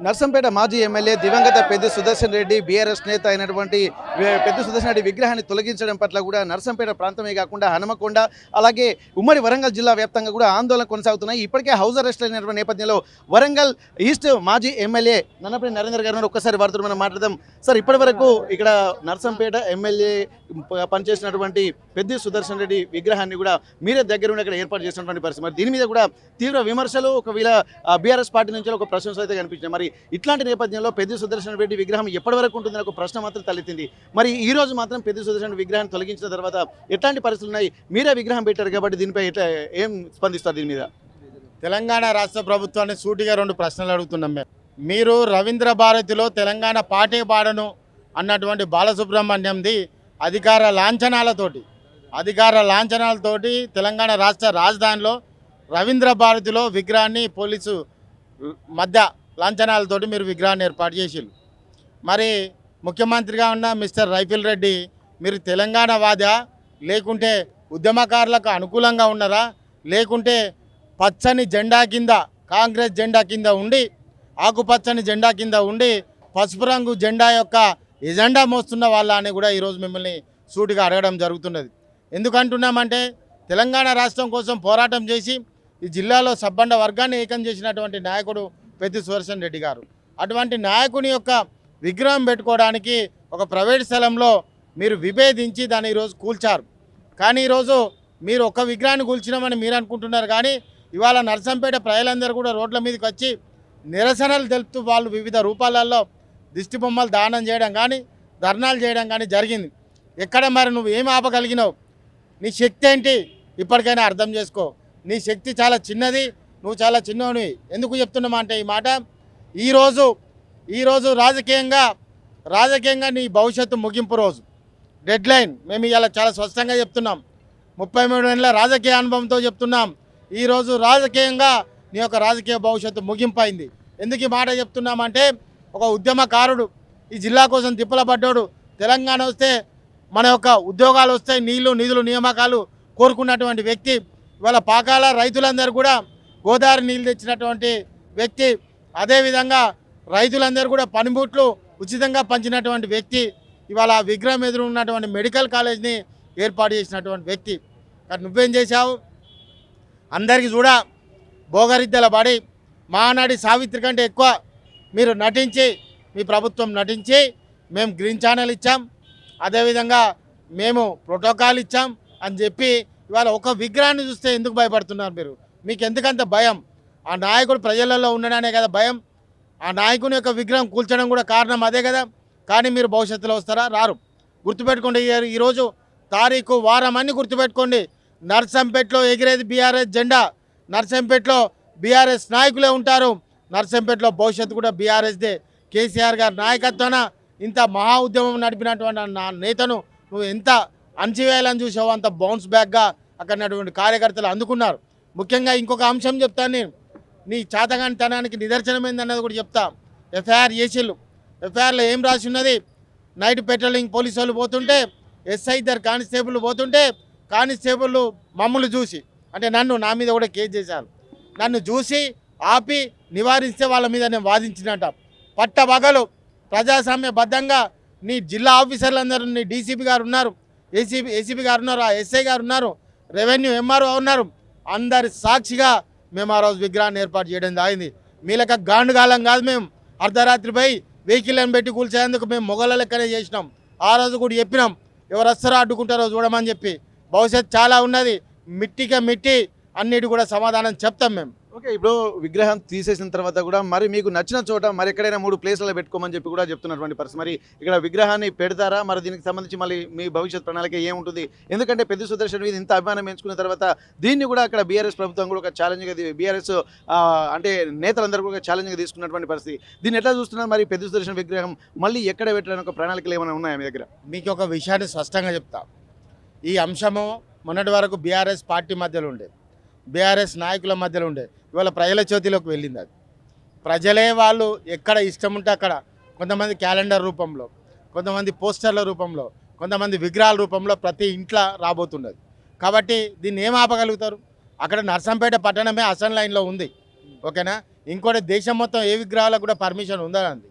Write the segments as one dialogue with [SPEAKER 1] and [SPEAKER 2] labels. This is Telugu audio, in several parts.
[SPEAKER 1] నర్సంపేట మాజీ ఎమ్మెల్యే దివంగత పెద్ది సుదర్శన్ రెడ్డి బీఆర్ఎస్ నేత అయినటువంటి పెద్ది సుదర్శన్ రెడ్డి విగ్రహాన్ని తొలగించడం పట్ల కూడా నర్సంపేట ప్రాంతమే కాకుండా హనుమకొండ అలాగే ఉమ్మడి వరంగల్ జిల్లా వ్యాప్తంగా కూడా ఆందోళన కొనసాగుతున్నాయి. ఇప్పటికే హౌస్ అరెస్ట్ అయినటువంటి నేపథ్యంలో వరంగల్ ఈస్ట్ మాజీ ఎమ్మెల్యే నన్నపల్లి నరేంద్ర గారు ఒక్కసారి వారితో మనం మాట్లాడదాం. సార్, ఇప్పటి వరకు ఇక్కడ నర్సంపేట ఎమ్మెల్యే పనిచేసినటువంటి పెద్ది సుదర్శన్ రెడ్డి విగ్రహాన్ని కూడా మీరే దగ్గర ఉండి అక్కడ ఏర్పాటు చేసినటువంటి పరిస్థితి. మరి దీని మీద కూడా తీవ్ర విమర్శలు ఒకవేళ బీఆర్ఎస్ పార్టీ నుంచి ఒక ప్రశంసలు అయితే కనిపించాయి. మరి ఇట్లాంటి నేపథ్యంలో పెద్ది సుదర్శన్ రెడ్డి విగ్రహం ఎప్పటి వరకు ఉంటుందని ఒక ప్రశ్న మాత్రం తలెత్తింది. మరి ఈ రోజు మాత్రం పెద్ది సుదర్శన్ విగ్రహాన్ని తొలగించిన తర్వాత ఎట్లాంటి పరిస్థితులు ఉన్నాయి? మీరే విగ్రహం పెట్టారు కాబట్టి దీనిపై ఏం స్పందిస్తారు? దీని మీద
[SPEAKER 2] తెలంగాణ రాష్ట్ర ప్రభుత్వాన్ని సూటిగా రెండు ప్రశ్నలు అడుగుతున్నాం. మీరు రవీంద్ర భారతిలో తెలంగాణ పాటే పాడను అన్నటువంటి బాలసుబ్రహ్మణ్యంది అధికార లాంఛనాలతోటి తెలంగాణ రాష్ట్ర రాజధానిలో రవీంద్ర భారతిలో విగ్రహాన్ని పోలీసు మధ్య లాంఛనాలతోటి మీరు విగ్రహాన్ని ఏర్పాటు చేసిరు. మరి ముఖ్యమంత్రిగా ఉన్న మిస్టర్ రైఫిల్ రెడ్డి మీరు తెలంగాణ వాదా, లేకుంటే ఉద్యమకారులకు అనుకూలంగా ఉన్నారా, లేకుంటే పచ్చని జెండా కింద కాంగ్రెస్ జెండా కింద ఉండి ఆకుపచ్చని జెండా కింద ఉండి పసుపు రంగు జెండా యొక్క ఎజెండా మోస్తున్న వాళ్ళ అని కూడా ఈరోజు మిమ్మల్ని సూటిగా అడగడం జరుగుతున్నది. ఎందుకంటున్నామంటే తెలంగాణ రాష్ట్రం కోసం పోరాటం చేసి ఈ జిల్లాలో సబ్బండ వర్గాన్ని ఏకం చేసినటువంటి నాయకుడు పెద్ది సుదర్శన్ రెడ్డి గారు. అటువంటి నాయకుని యొక్క విగ్రహం పెట్టుకోవడానికి ఒక ప్రైవేట్ స్థలంలో మీరు విభేదించి దాన్ని ఈరోజు కూల్చారు. కానీ ఈరోజు మీరు ఒక్క విగ్రహాన్ని కూల్చినామని మీరు అనుకుంటున్నారు. కానీ ఇవాళ నర్సంపేట ప్రజలందరూ కూడా రోడ్ల మీదకి వచ్చి నిరసనలు తెలుపుతూ వాళ్ళు వివిధ రూపాలలో దిష్టి బొమ్మలు దానం చేయడం కానీ ధర్నాలు చేయడం కానీ జరిగింది. ఎక్కడ మరి నువ్వు ఏం ఆపగలిగినావు? నీ శక్తి ఏంటి? ఇప్పటికైనా అర్థం చేసుకో. నీ శక్తి చాలా చిన్నది, నువ్వు చాలా చిన్నవి. ఎందుకు చెప్తున్నామా అంటే ఈ మాట, ఈరోజు రాజకీయంగా నీ భవిష్యత్తు ముగింపు రోజు, డెడ్ లైన్. మేము ఇలా చాలా స్పష్టంగా చెప్తున్నాం. 33 ఏళ్ళ రాజకీయ అనుభవంతో చెప్తున్నాం. ఈరోజు రాజకీయంగా నీ యొక్క రాజకీయ భవిష్యత్తు ముగింపు అయింది. ఎందుకు ఈ మాట చెప్తున్నామంటే ఒక ఉద్యమకారుడు, ఈ జిల్లా కోసం తిప్పల పడ్డాడు. తెలంగాణ వస్తే మన యొక్క ఉద్యోగాలు వస్తాయి, నిధులు నియామకాలు కోరుకున్నటువంటి వ్యక్తి. ఇవాళ పాకాల రైతులందరూ కూడా గోదావరి నీళ్ళు తెచ్చినటువంటి వ్యక్తి. అదేవిధంగా రైతులందరూ కూడా పనిముట్లు ఉచితంగా పంచినటువంటి వ్యక్తి. ఇవాళ ఆ విగ్రహం ఎదురు ఉన్నటువంటి మెడికల్ కాలేజ్ని ఏర్పాటు చేసినటువంటి వ్యక్తి. కానీ నువ్వేం చేశావు? అందరికీ కూడా భోగరిద్దల పడి మహానాడి సావిత్రి కంటే ఎక్కువ మీరు నటించి, మీ ప్రభుత్వం నటించి మేము గ్రీన్ ఛానల్ ఇచ్చాం, అదేవిధంగా మేము ప్రోటోకాల్ ఇచ్చాం అని చెప్పి ఇవాళ ఒక విగ్రహాన్ని చూస్తే ఎందుకు భయపడుతున్నారు మీరు? మీకు ఎందుకంత భయం? ఆ నాయకుడు ప్రజలలో ఉండడానే కదా భయం. ఆ నాయకుని యొక్క విగ్రహం కూల్చడం కూడా కారణం అదే కదా. కానీ మీరు భవిష్యత్తులో వస్తారా? రారు. గుర్తుపెట్టుకోండి, ఈరోజు తారీఖు వారం అన్ని గుర్తుపెట్టుకోండి. నర్సంపేటలో ఎగిరేది బీఆర్ఎస్ జెండా. నర్సంపేటలో బీఆర్ఎస్ నాయకులే ఉంటారు. నర్సంపేటలో భవిష్యత్తు కూడా బీఆర్ఎస్దే. కేసీఆర్ గారి నాయకత్వాన ఇంత మహా ఉద్యమం నడిపినటువంటి నా నేతను నువ్వు ఎంత అణచివేయాలని చూసావో అంత బౌన్స్ బ్యాక్గా అక్కడటువంటి కార్యకర్తలు అందుకున్నారు. ముఖ్యంగా ఇంకొక అంశం చెప్తాను నేను, నీ చాతగానితనానికి నిదర్శనం ఏందన్నది కూడా చెప్తా. ఎఫ్ఐఆర్ చేసిళ్ళు. ఎఫ్ఐఆర్లో ఏం రాసి ఉన్నది? నైట్ పెట్రోలింగ్ పోలీసు వాళ్ళు పోతుంటే, ఎస్ఐ ఇద్దరు కానిస్టేబుల్ పోతుంటే, కానిస్టేబుల్ మమ్మల్ని చూసి, అంటే నా మీద కూడా కేసు చేశారు. నన్ను చూసి ఆపి నివారిస్తే వాళ్ళ మీద నేను వాదించినట్ట. పట్టబగలు ప్రజాస్వామ్యబద్ధంగా నీ జిల్లా ఆఫీసర్లు అందరూ, నీ డీసీపీ గారు ఉన్నారు, ఏసీపీ గారు ఉన్నారు, ఆ ఎస్ఐ గారు ఉన్నారు, రెవెన్యూ ఎంఆర్ఓ ఉన్నారు, అందరి సాక్షిగా మేము ఆ రోజు విగ్రహాన్ని ఏర్పాటు చేయడం జరిగింది. మీ లెక్క గాండుగాలం కాదు. మేము అర్ధరాత్రిపై వెహికల్ని పెట్టి కూల్చేందుకు మేము మొగల లెక్కనే చేసినాం. ఆ రోజు కూడా చెప్పినాం, ఎవరు వస్తారో అడ్డుకుంటారో చూడమని చెప్పి. భవిష్యత్తు చాలా ఉన్నది, మిట్టి అన్నిటి కూడా సమాధానం చెప్తాం మేము.
[SPEAKER 1] ఓకే, ఇప్పుడు విగ్రహం తీసేసిన తర్వాత కూడా మరి మీకు నచ్చిన చోట మరి ఎక్కడైనా 3 ప్లేస్లలో పెట్టుకోమని చెప్పి కూడా చెప్తున్నటువంటి పరిస్థితి. మరి ఇక్కడ విగ్రహాన్ని పెడతారా? మరి దీనికి సంబంధించి మళ్ళీ మీ భవిష్యత్ ప్రణాళిక ఏముంటుంది? ఎందుకంటే పెద్ది సుదర్శన్ మీద ఇంత అభిమానం పెంచుకున్న తర్వాత దీన్ని కూడా అక్కడ బీఆర్ఎస్ ప్రభుత్వం కూడా ఒక ఛాలెంజ్గా, బీఆర్ఎస్ అంటే నేతలందరూ కూడా ఛాలెంజ్గా తీసుకున్నటువంటి పరిస్థితి. దీన్ని ఎట్లా చూస్తున్నారు? మరి పెద్ది సుదర్శన్ విగ్రహం మళ్ళీ ఎక్కడ పెట్టడానికి ఒక ప్రణాళికలు ఏమైనా ఉన్నాయా మీ దగ్గర?
[SPEAKER 2] మీకు ఒక విషయాన్ని స్పష్టంగా చెప్తా. ఈ అంశము మొన్నటి వరకు బీఆర్ఎస్ పార్టీ మధ్యలో ఉండే, బీఆర్ఎస్ నాయకుల మధ్యలో ఉండే, ఇవాళ ప్రజల చేతిలోకి వెళ్ళింది. అది ప్రజలే వాళ్ళు ఎక్కడ ఇష్టం ఉంటే అక్కడ, కొంతమంది క్యాలెండర్ రూపంలో, కొంతమంది పోస్టర్ల రూపంలో, కొంతమంది విగ్రహాల రూపంలో ప్రతి ఇంట్లో రాబోతున్నది. కాబట్టి దీన్ని ఏం ఆపగలుగుతారు? అక్కడ నర్సంపేట పట్టణమే అసలు లైన్లో ఉంది. ఓకేనా? ఇంకోటి దేశం మొత్తం ఏ విగ్రహాలకు కూడా పర్మిషన్ ఉందండి,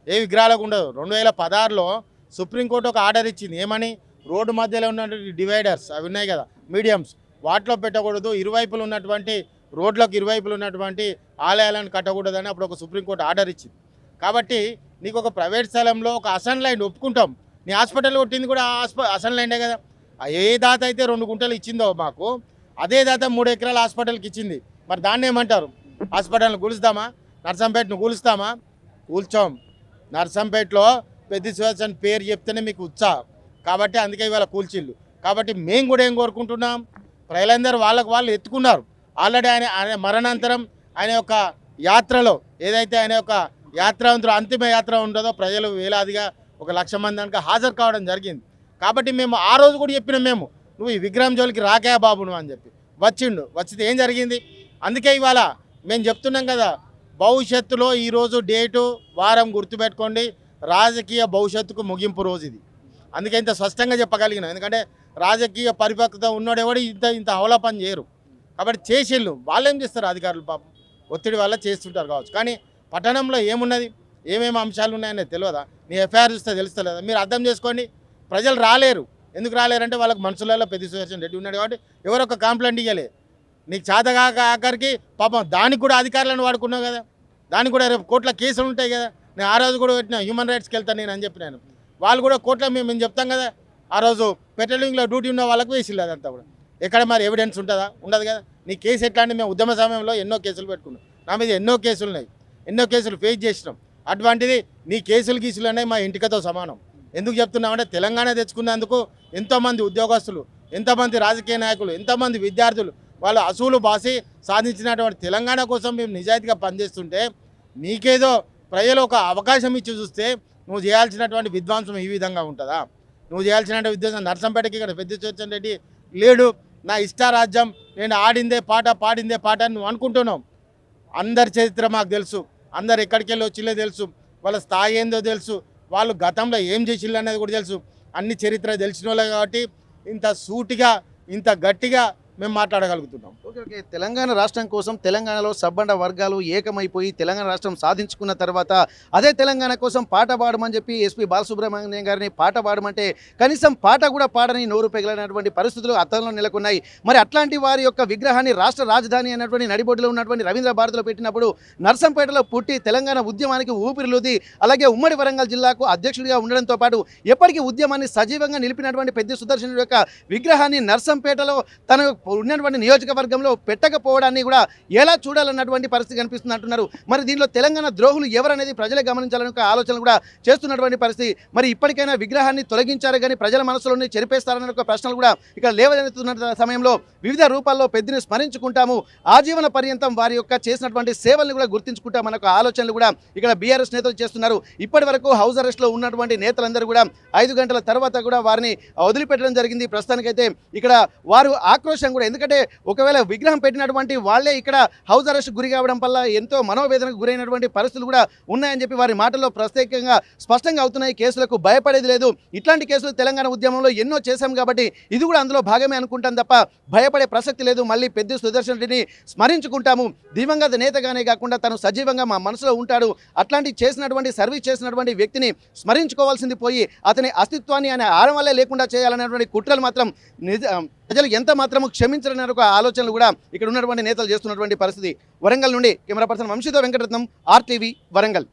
[SPEAKER 2] ఏ విగ్రహాలకు ఉండదు. 2016లో సుప్రీంకోర్టు ఒక ఆర్డర్ ఇచ్చింది, ఏమని, రోడ్డు మధ్యలో ఉన్నటువంటి డివైడర్స్ అవి ఉన్నాయి కదా మీడియంస్, వాటిలో పెట్టకూడదు, ఇరువైపులు ఉన్నటువంటి రోడ్లకు ఇరువైపులు ఉన్నటువంటి ఆలయాలను కట్టకూడదని అప్పుడు ఒక సుప్రీంకోర్టు ఆర్డర్ ఇచ్చింది. కాబట్టి నీకు ఒక ప్రైవేట్ స్థలంలో ఒక అసెన్ ల్యాండ్ ఒప్పుకుంటాం, నీ హాస్పిటల్ కొట్టింది కూడా అసెన్ ల్యాండే కదా. ఏ దాత అయితే 2 గుంటలు ఇచ్చిందో మాకు, అదే దాత 3 ఎకరాల హాస్పిటల్కి ఇచ్చింది. మరి దాన్ని ఏమంటారు? హాస్పిటల్ని కూలుస్తామా? నర్సంపేటను కూలుస్తామా? కూల్చోం. నర్సంపేటలో పెద్ద సుదర్శన్ పేరు చెప్తేనే మీకు ఉత్సాహం, కాబట్టి అందుకే ఇవాళ కూల్చిళ్ళు. కాబట్టి మేము కూడా ఏం కోరుకుంటున్నాం, ప్రజలందరూ వాళ్ళకు వాళ్ళు ఎత్తుకున్నారు. ఆల్రెడీ ఆయన మరణాంతరం ఆయన యొక్క యాత్రలో ఏదైతే ఆయన యొక్క యాత్రాంతరం అంతిమ యాత్ర ఉంటుందో ప్రజలు వేలాదిగా 1,00,000 మంది దానికి హాజరు కావడం జరిగింది. కాబట్టి మేము ఆ రోజు కూడా చెప్పినాం, మేము నువ్వు ఈ విగ్రహం జోలికి రాకే బాబు నువ్వు అని చెప్పి వచ్చిండు. వచ్చితే ఏం జరిగింది? అందుకే ఇవాళ మేము చెప్తున్నాం కదా, భవిష్యత్తులో ఈరోజు డేటు వారం గుర్తుపెట్టుకోండి, రాజకీయ భవిష్యత్తుకు ముగింపు రోజు ఇది. అందుకే ఇంత స్పష్టంగా చెప్పగలిగినాం, ఎందుకంటే రాజకీయ పరిపక్వత ఉన్నోడెవడు ఇంత అవలా పని చేయరు. కాబట్టి చేసేళ్ళు వాళ్ళు ఏం చేస్తారు, అధికారులు పాపం ఒత్తిడి వల్ల చేస్తుంటారు కావచ్చు. కానీ పట్టణంలో ఏమున్నది, ఏమేమి అంశాలు ఉన్నాయనేది తెలియదా? నీ ఎఫ్ఐఆర్ చూస్తే తెలుస్తలేదా? మీరు అర్థం చేసుకోండి. ప్రజలు రాలేరు. ఎందుకు రాలేరంటే వాళ్ళకి మనసులలో పెద్ద సుదర్శన్ రెడ్డి ఉన్నాడు కాబట్టి ఎవరో ఒక కంప్లైంట్ ఇవ్వలే. నీకు చేతగాక ఆఖరికి పాపం దానికి కూడా అధికారులను వాడుకున్నావు కదా, దానికి కూడా రేపు కోర్టులో కేసులు ఉంటాయి కదా. నేను ఆ రోజు కూడా పెట్టిన హ్యూమన్ రైట్స్కి వెళ్తాను నేను అని చెప్పినాను. వాళ్ళు కూడా కోర్టులో మేము చెప్తాం కదా, ఆ రోజు పెట్రోలింగ్లో డ్యూటీ ఉన్న వాళ్ళకు వేసిల్లు అదంతా కూడా. ఎక్కడ మరి ఎవిడెన్స్ ఉంటుందా? ఉండదు కదా. నీ కేసు ఎట్లా అంటే మేము ఉద్యమ సమయంలో ఎన్నో కేసులు పెట్టుకున్నాం, నా మీద ఎన్నో కేసులు ఉన్నాయి, ఎన్నో కేసులు ఫేస్ చేసినాం. అటువంటిది నీ గీసులు అనేవి మా ఇంటికతో సమానం. ఎందుకు చెప్తున్నామంటే తెలంగాణ తెచ్చుకున్నందుకు ఎంతోమంది ఉద్యోగస్తులు, ఎంతోమంది రాజకీయ నాయకులు, ఎంతోమంది విద్యార్థులు వాళ్ళు అసూలు బాసి సాధించినటువంటి తెలంగాణ కోసం మేము నిజాయితీగా పనిచేస్తుంటే నీకేదో ప్రజలు ఒక అవకాశం ఇచ్చి చూస్తే నువ్వు చేయాల్సినటువంటి విధ్వంసం ఈ విధంగా ఉంటుందా? నువ్వు చేయాల్సినటువంటి విధ్వంసం నర్సంపేటకి ఇక్కడ పెద్ద సుదర్శన్ రెడ్డి లేడు, నా ఇష్టారాజ్యం, నేను ఆడిందే పాట పాడిందే పాట అని నువ్వు అనుకుంటున్నావు. అందరి చరిత్ర మాకు తెలుసు, అందరు ఎక్కడికి వెళ్ళి వచ్చిలే తెలుసు, వాళ్ళ స్థాయి ఏందో తెలుసు, వాళ్ళు గతంలో ఏం చేసిళ్ళు అనేది కూడా తెలుసు. అన్ని చరిత్ర తెలిసిన వాళ్ళే కాబట్టి ఇంత సూటిగా ఇంత గట్టిగా మేము మాట్లాడగలుగుతున్నాం.
[SPEAKER 1] ఓకే. తెలంగాణ రాష్ట్రం కోసం తెలంగాణలో సబ్బండ వర్గాలు ఏకమైపోయి తెలంగాణ రాష్ట్రం సాధించుకున్న తర్వాత అదే తెలంగాణ కోసం పాట పాడమని చెప్పి ఎస్పీ బాలసుబ్రహ్మణ్యం గారిని పాట పాడమంటే కనీసం పాట కూడా పాడని నోరు పెగలనటువంటి పరిస్థితులు అతనిలో నెలకొన్నాయి. మరి అట్లాంటి వారి యొక్క విగ్రహాన్ని రాష్ట్ర రాజధాని అయినటువంటి నడిబొడ్డులో ఉన్నటువంటి రవీంద్ర భారతిలో పెట్టినప్పుడు నర్సంపేటలో పుట్టి తెలంగాణ ఉద్యమానికి ఊపిరిలూది, అలాగే ఉమ్మడి వరంగల్ జిల్లాకు అధ్యక్షుడిగా ఉండడంతో పాటు ఎప్పటికీ ఉద్యమాన్ని సజీవంగా నిలిపినటువంటి పెద్ద సుదర్శన్ యొక్క విగ్రహాన్ని నర్సంపేటలో తన ఉన్నటువంటి నియోజకవర్గంలో పెట్టకపోవడాన్ని కూడా ఎలా చూడాలన్నటువంటి పరిస్థితి కనిపిస్తుంది అంటున్నారు. మరి దీనిలో తెలంగాణ ద్రోహులు ఎవరనేది ప్రజలే గమనించాలని ఒక ఆలోచన కూడా చేస్తున్నటువంటి పరిస్థితి. మరి ఇప్పటికైనా విగ్రహాన్ని తొలగించారు కానీ ప్రజల మనసులోని చెరిపేస్తారన్న ఒక ప్రశ్నలు కూడా ఇక్కడ లేవనెత్తుతున్న సమయంలో వివిధ రూపాల్లో పెద్దని స్మరించుకుంటాము, ఆజీవన పర్యంతం వారి యొక్క చేసినటువంటి సేవల్ని కూడా గుర్తించుకుంటామన్న ఒక ఆలోచనలు కూడా ఇక్కడ బీఆర్ఎస్ నేతలు చేస్తున్నారు. ఇప్పటి వరకు హౌస్ అరెస్ట్లో ఉన్నటువంటి నేతలందరూ కూడా 5 గంటల తర్వాత కూడా వారిని వదిలిపెట్టడం జరిగింది. ప్రస్తుతానికైతే ఇక్కడ వారు ఆక్రోశం కూడా, ఎందుకంటే ఒకవేళ విగ్రహం పెట్టినటువంటి వాళ్ళే ఇక్కడ హౌస్ అరెస్ట్ గురి కావడం వల్ల ఎంతో మనోవేదనకు గురైనటువంటి పరిస్థితులు కూడా ఉన్నాయని చెప్పి వారి మాటల్లో ప్రత్యేకంగా స్పష్టంగా అవుతున్నాయి. కేసులకు భయపడేది లేదు. ఇట్లాంటి కేసులు తెలంగాణ ఉద్యమంలో ఎన్నో చేశాం కాబట్టి ఇది కూడా అందులో భాగమే అనుకుంటాం తప్ప భయపడే ప్రసక్తి లేదు. మళ్ళీ పెద్ద సుదర్శన్ రెడ్డిని స్మరించుకుంటాము. దివంగత నేతగానే కాకుండా తను సజీవంగా మా మనసులో ఉంటాడు. అట్లాంటి చేసినటువంటి సర్వీస్ చేసినటువంటి వ్యక్తిని స్మరించుకోవాల్సింది పోయి అతని అస్తిత్వాన్ని ఆయన ఆడవల్లే లేకుండా చేయాలనేటువంటి కుట్రలు మాత్రం ప్రజలు ఎంత మాత్రము క్షమించాలనే ఒక ఆలోచనలు కూడా ఇక్కడ ఉన్నటువంటి నేతలు చేస్తున్నటువంటి పరిస్థితి. వరంగల్ నుండి కెమెరా పర్సన్ వంశీతో వెంకటరత్నం, RTV వరంగల్.